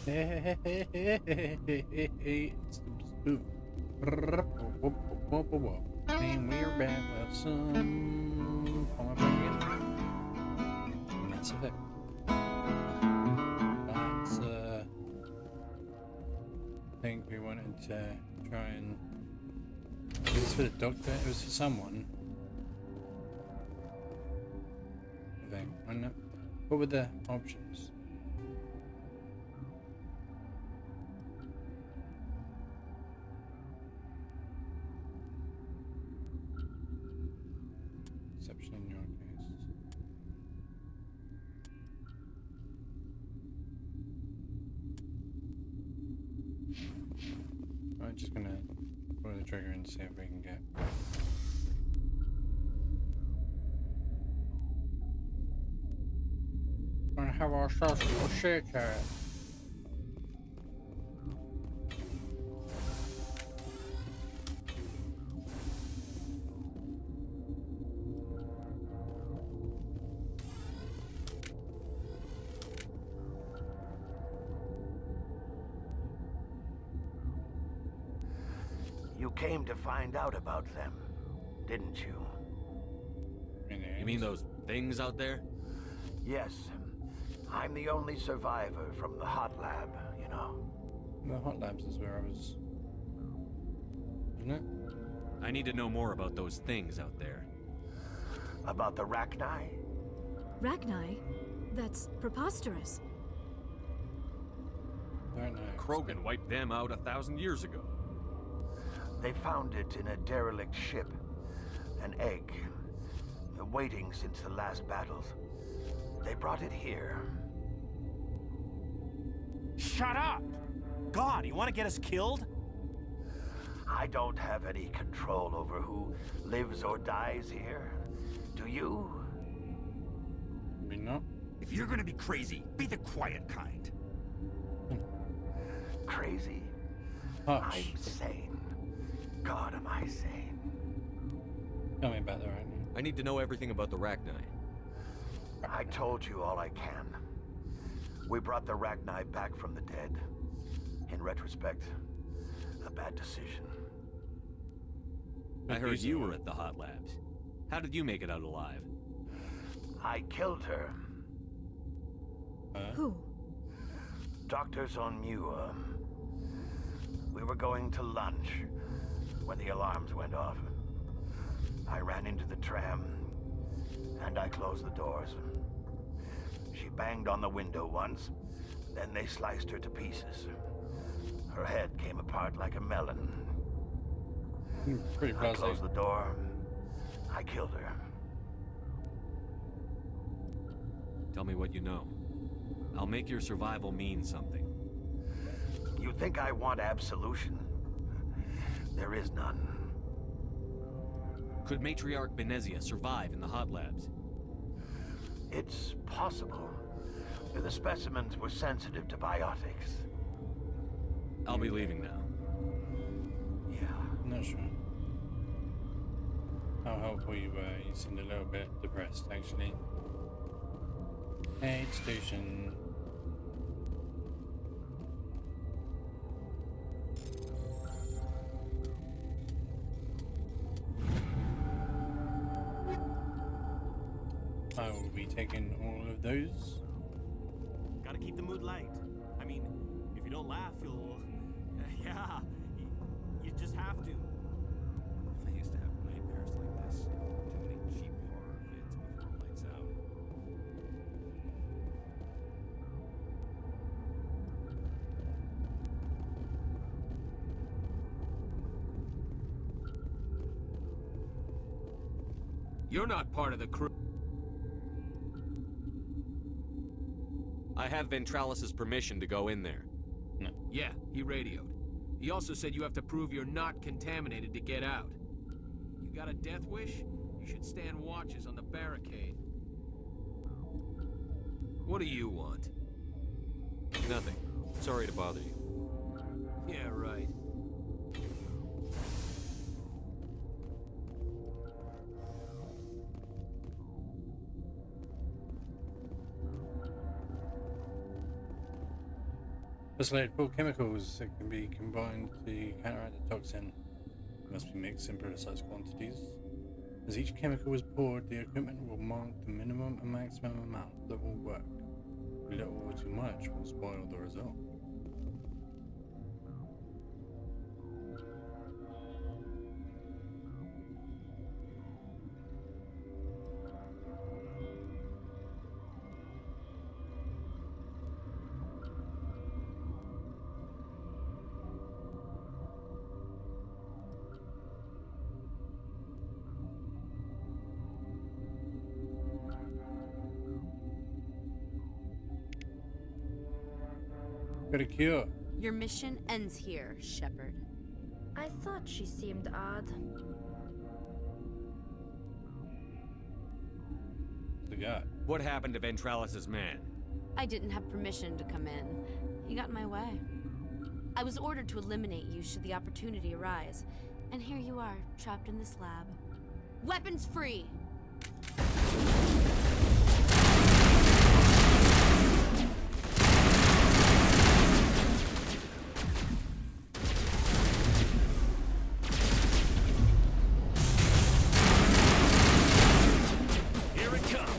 It's the spoon. And we're back with some Fallout again. Mass Effect. That's I think we wanted to try and it was for the doctor, it was for someone. I think. Wasn't it? What were the options? Exception in your case. I'm just gonna pull the trigger and see if we can get. Gonna have ourselves a shit cat. You came to find out about them, didn't you? You mean those things out there? Yes. I'm the only survivor from the hot lab, you know. The hot labs is where I was. Isn't it? I need to know more about those things out there. About the Rachni? Rachni? That's preposterous. Very nice. Krogan wiped them out 1,000 years ago. They found it in a derelict ship. An egg. Waiting since the last battles. They brought it here. Shut up! God, you want to get us killed? I don't have any control over who lives or dies here. Do you? Maybe not. If you're gonna be crazy, be the quiet kind. Crazy? Hush. I'm sane. God, am I sane? Tell me about that right now. I need to know everything about the Rachni. I told you all I can. We brought the Rachni back from the dead. In retrospect, a bad decision. I heard you were at the hot labs. How did you make it out alive? I killed her. Who? Doctors on Muir. We were going to lunch when the alarms went off. I ran into the tram, and I closed the doors. She banged on the window once, then they sliced her to pieces. Her head came apart like a melon. Pretty I blasé. closed the door. I killed her. Tell me what you know. I'll make your survival mean something. You think I want absolution? There is none. Could Matriarch Benezia survive in the hot labs? It's possible. The specimens were sensitive to biotics. I'll be leaving now. Yeah. Not sure. How helpful you were. You seemed a little bit depressed, actually. Aid station. I will be taking all of those. Gotta keep the mood light. I mean, if you don't laugh, you'll... yeah, you just have to. I used to have nightmares like this. Too many cheap horror vids before lights out. You're not part of the crew. I have Ventralis's permission to go in there. No. Yeah, he radioed. He also said you have to prove you're not contaminated to get out. You got a death wish? You should stand watches on the barricade. What do you want? Nothing. Sorry to bother you. Yeah, right. Isolated four chemicals that can be combined to counteract the toxin. Must be mixed in precise quantities. As each chemical is poured, the equipment will mark the minimum and maximum amount that will work. Too little or too much will spoil the result. Got a cure. Your mission ends here, Shepard. I thought she seemed odd. The guy. What happened to Ventralis's man? I didn't have permission to come in. He got in my way. I was ordered to eliminate you should the opportunity arise. And here you are, trapped in this lab. Weapons free! Here it comes.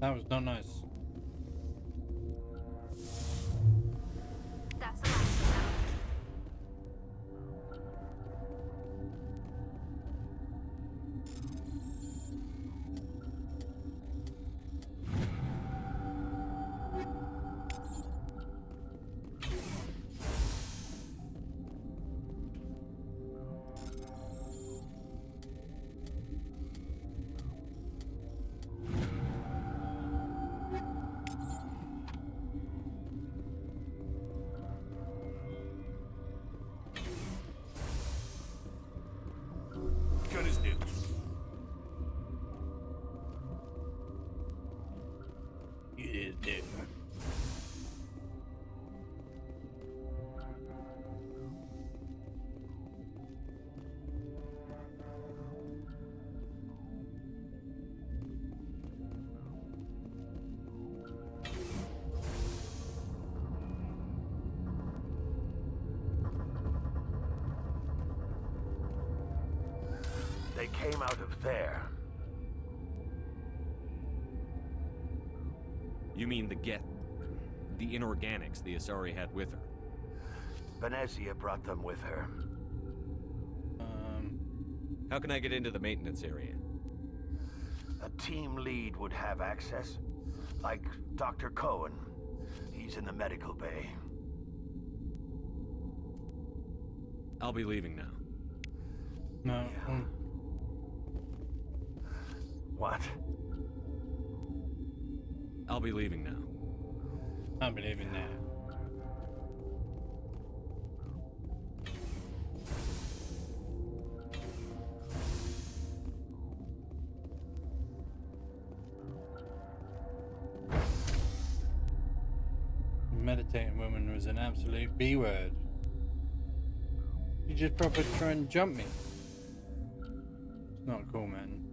That was not nice. That's the last of them. Good as new. It is different. They came out of there. You mean the inorganics the Asari had with her? Venezia brought them with her. How can I get into the maintenance area? A team lead would have access. Like Dr. Cohen. He's in the medical bay. I'll be leaving now. No. What? I'll be leaving now. I believe in that. Meditating woman was an absolute B word. You just proper try and jump me. It's not cool, man.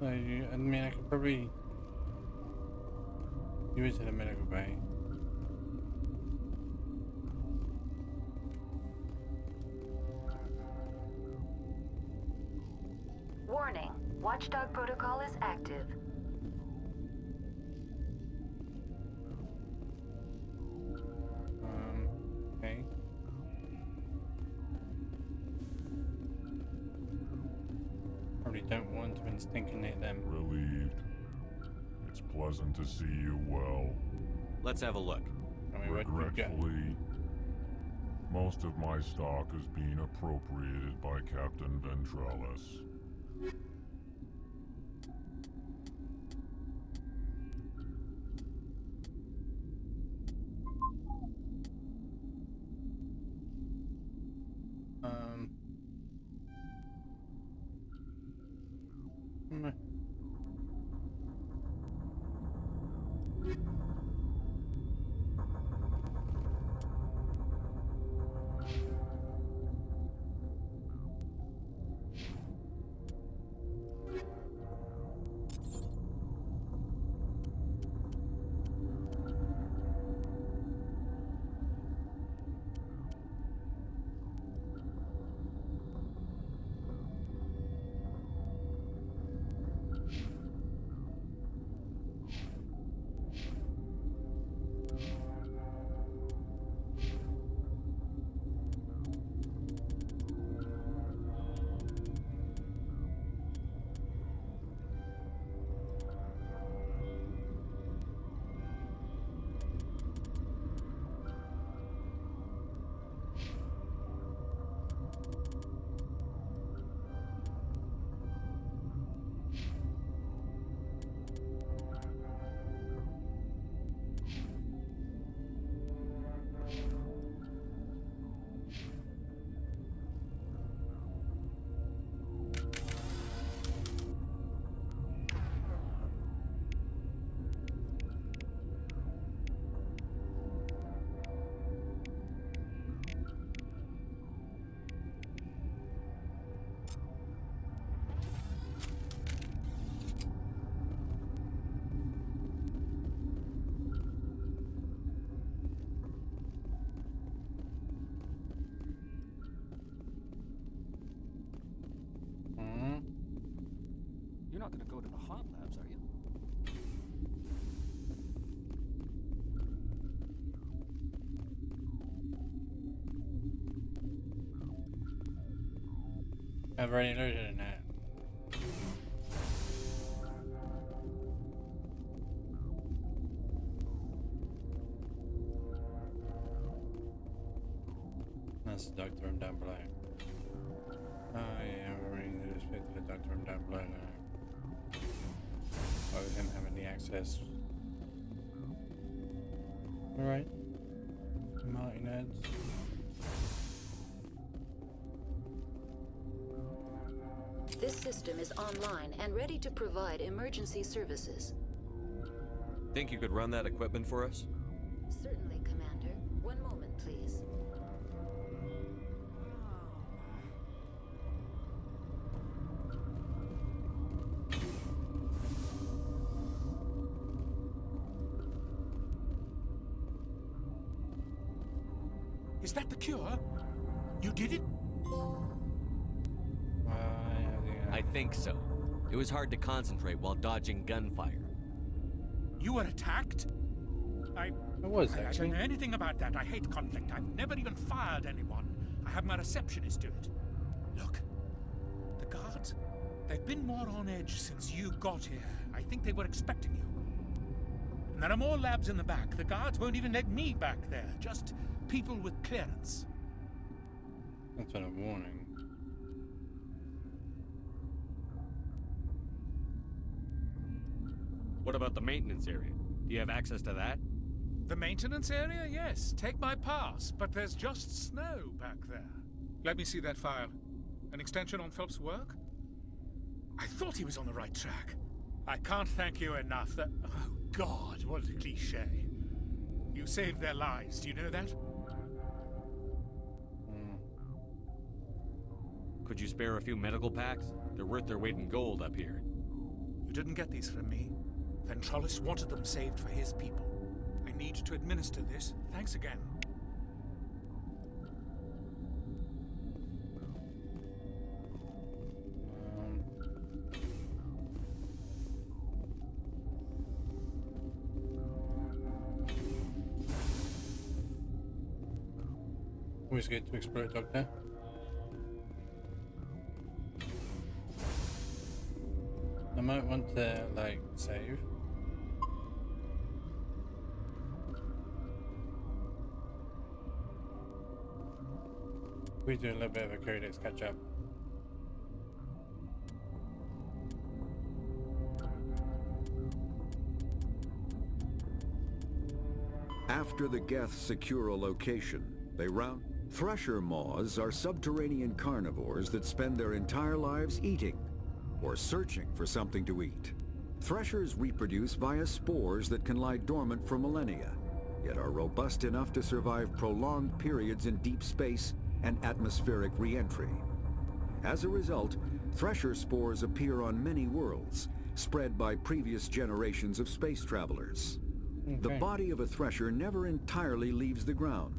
So, I mean, I could probably use it in a medical bay. Warning. Watchdog protocol is active. Okay. Probably don't want to instinct them. Relieved. It's pleasant to see you well. Let's have a look. I mean, what you got? Regretfully, most of my stock is being appropriated by Captain Ventralis. not gonna go to the hot labs, are you? I've already loaded it now. That's the doctor room down below. Oh yeah, we're reading the newspaper to the doctor room down below now. With him having the access. Alright. Martin Eds. This system is online and ready to provide emergency services. Think you could run that equipment for us? Certainly, Commander. One moment, please. Is that the cure? You did it? I think so. It was hard to concentrate while dodging gunfire. You were attacked? I don't know anything about that. I hate conflict. I've never even fired anyone. I have my receptionist do it. Look, the guards, they've been more on edge since you got here. I think they were expecting you. And there are more labs in the back. The guards won't even let me back there. Just people with clearance. That's a warning. What about the maintenance area? Do you have access to that? The maintenance area? Yes. Take my pass. But there's just snow back there. Let me see that file. An extension on Phelps' work? I thought he was on the right track. I can't thank you enough that... Oh, God, what a cliché. You saved their lives. Do you know that? Could you spare a few medical packs? They're worth their weight in gold up here. You didn't get these from me. Ventralis wanted them saved for his people. I need to administer this. Thanks again. Always good to explore it, Doctor. I might want to, like, save. We do a little bit of a codex catch up. After the Geths secure a location, they round. Thresher moths are subterranean carnivores that spend their entire lives eating or searching for something to eat. Threshers reproduce via spores that can lie dormant for millennia, yet are robust enough to survive prolonged periods in deep space and atmospheric re-entry. As a result, thresher spores appear on many worlds, spread by previous generations of space travelers. Okay. The body of a thresher never entirely leaves the ground.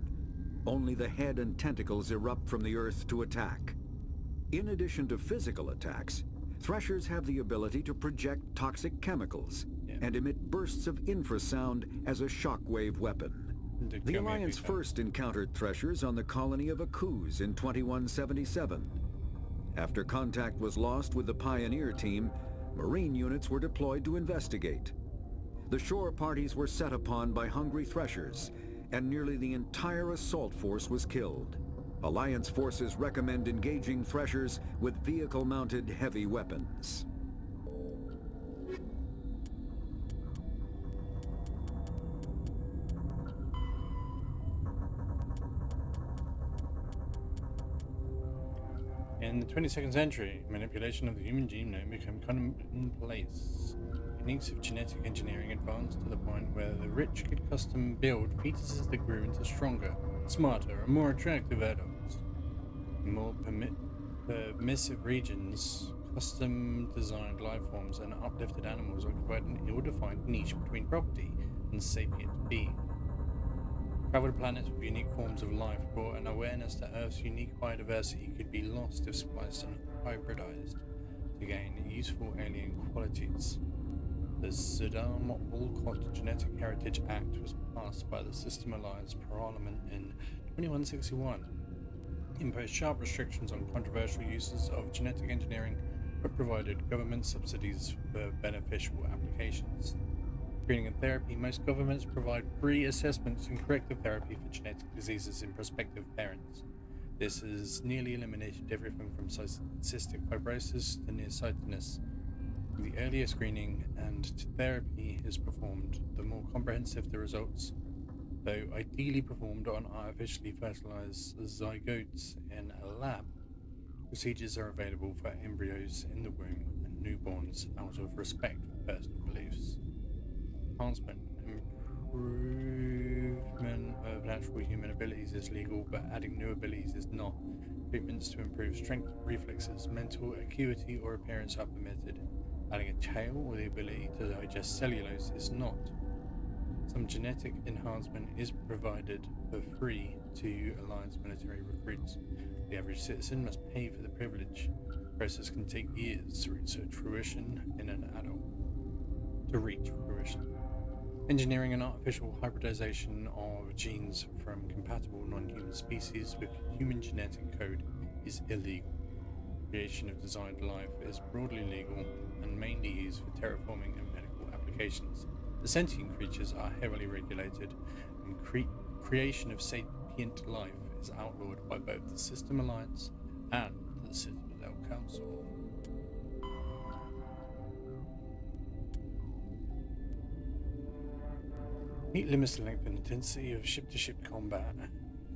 Only the head and tentacles erupt from the earth to attack. In addition to physical attacks, threshers have the ability to project toxic chemicals and emit bursts of infrasound as a shockwave weapon. The Alliance first encountered threshers on the colony of Akuz in 2177. After contact was lost with the Pioneer team, Marine units were deployed to investigate. The shore parties were set upon by hungry threshers, and nearly the entire assault force was killed. Alliance forces recommend engaging threshers with vehicle-mounted heavy weapons. In the 22nd century, manipulation of the human genome became commonplace. Techniques of genetic engineering advanced to the point where the rich could custom build fetuses that grew into stronger, smarter, and more attractive adults. In more permissive regions, custom designed life forms and uplifted animals occupied an ill-defined niche between property and sapient being. Travel to planets with unique forms of life brought an awareness that Earth's unique biodiversity could be lost if spliced and hybridized. to gain useful alien qualities. The Saddam Walcott Genetic Heritage Act was passed by the System Alliance Parliament in 2161. Imposed sharp restrictions on controversial uses of genetic engineering, but provided government subsidies for beneficial applications. Screening and therapy. Most governments provide free assessments and corrective therapy for genetic diseases in prospective parents. This has nearly eliminated everything from cystic fibrosis to nearsightedness. The earlier screening and therapy is performed, the more comprehensive the results. Though ideally performed on artificially fertilized zygotes in a lab, procedures are available for embryos in the womb and newborns out of respect for personal beliefs. Enhancement. Improvement of natural human abilities is legal, but adding new abilities is not. Treatments to improve strength, reflexes, mental acuity, or appearance are permitted. Adding a tail or the ability to digest cellulose is not. Some genetic enhancement is provided for free to Alliance military recruits. The average citizen must pay for the privilege. The process can take years to reach fruition in an adult. Engineering and artificial hybridization of genes from compatible non-human species with human genetic code is illegal. Creation of designed life is broadly legal and mainly used for terraforming and medical applications. The sentient creatures are heavily regulated, and creation of sapient life is outlawed by both the System Alliance and the Citadel Council. Heat limits the length and intensity of ship-to-ship combat.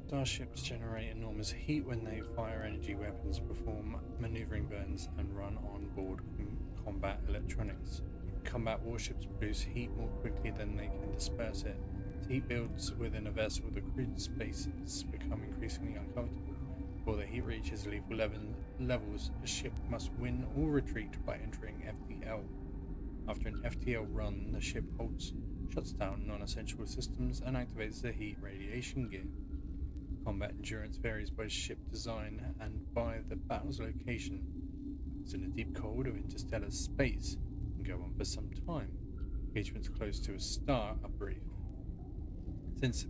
Starships generate enormous heat when they fire energy weapons, perform maneuvering burns, and run on-board combat electronics. Combat warships produce heat more quickly than they can disperse it. As heat builds within a vessel, the crewed spaces become increasingly uncomfortable. Before the heat reaches lethal levels, a ship must win or retreat by entering FTL. After an FTL run, the ship shuts down non-essential systems and activates the heat radiation gear. Combat endurance varies by ship design and by the battle's location. Battles in the deep cold of interstellar space can go on for some time. Engagements close to a star are brief. Since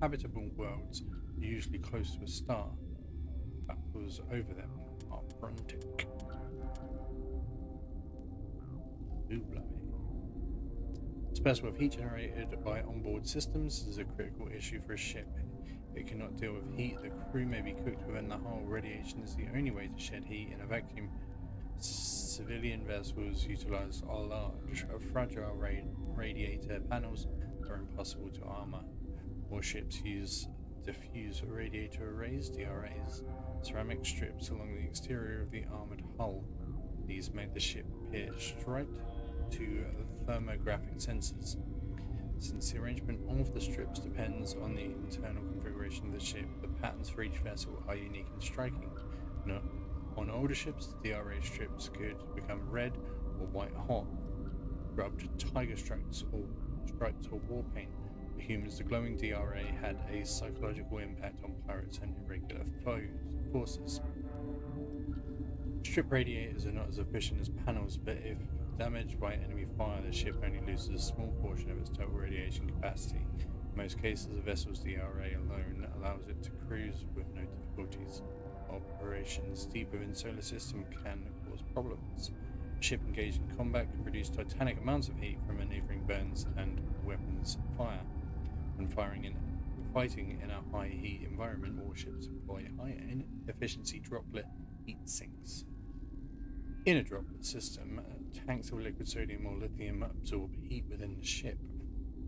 habitable worlds are usually close to a star, battles over them are frantic. Dispersal of heat generated by onboard systems is a critical issue for a ship. If it cannot deal with heat, the crew may be cooked within the hull. Radiation is the only way to shed heat in a vacuum. Civilian vessels utilize large, fragile radiator panels that are impossible to armor. Warships use diffuse radiator arrays, DRAs, ceramic strips along the exterior of the armored hull. These make the ship appear striped to thermographic sensors. Since the arrangement of the strips depends on the internal configuration of the ship, the patterns for each vessel are unique and striking. On older ships, the DRA strips could become red or white hot, rubbed tiger stripes or war paint. For humans, the glowing DRA had a psychological impact on pirates and irregular forces. Strip radiators are not as efficient as panels, but if damaged by enemy fire, the ship only loses a small portion of its total radiation capacity. In most cases, the vessel's DRA alone allows it to cruise with no difficulties. Operations deep within the solar system can cause problems. A ship engaged in combat can produce titanic amounts of heat from maneuvering burns and weapons fire. When fighting in a high heat environment, warships employ high efficiency droplet heat sinks. In a droplet system, tanks of liquid sodium or lithium absorb heat within the ship.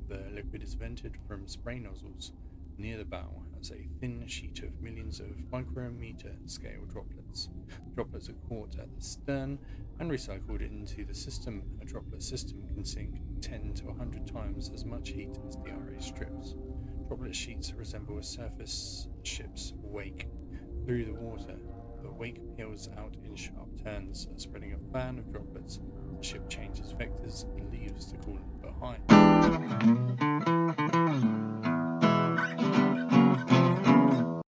The liquid is vented from spray nozzles near the bow as a thin sheet of millions of micrometer scale droplets. Droplets are caught at the stern and recycled into the system. A droplet system can sink 10 to 100 times as much heat as DRA strips. Droplet sheets resemble a surface ship's wake. Through the water, the wake peels out in sharp turns, spreading a fan of droplets. The ship changes vectors and leaves the coolant behind.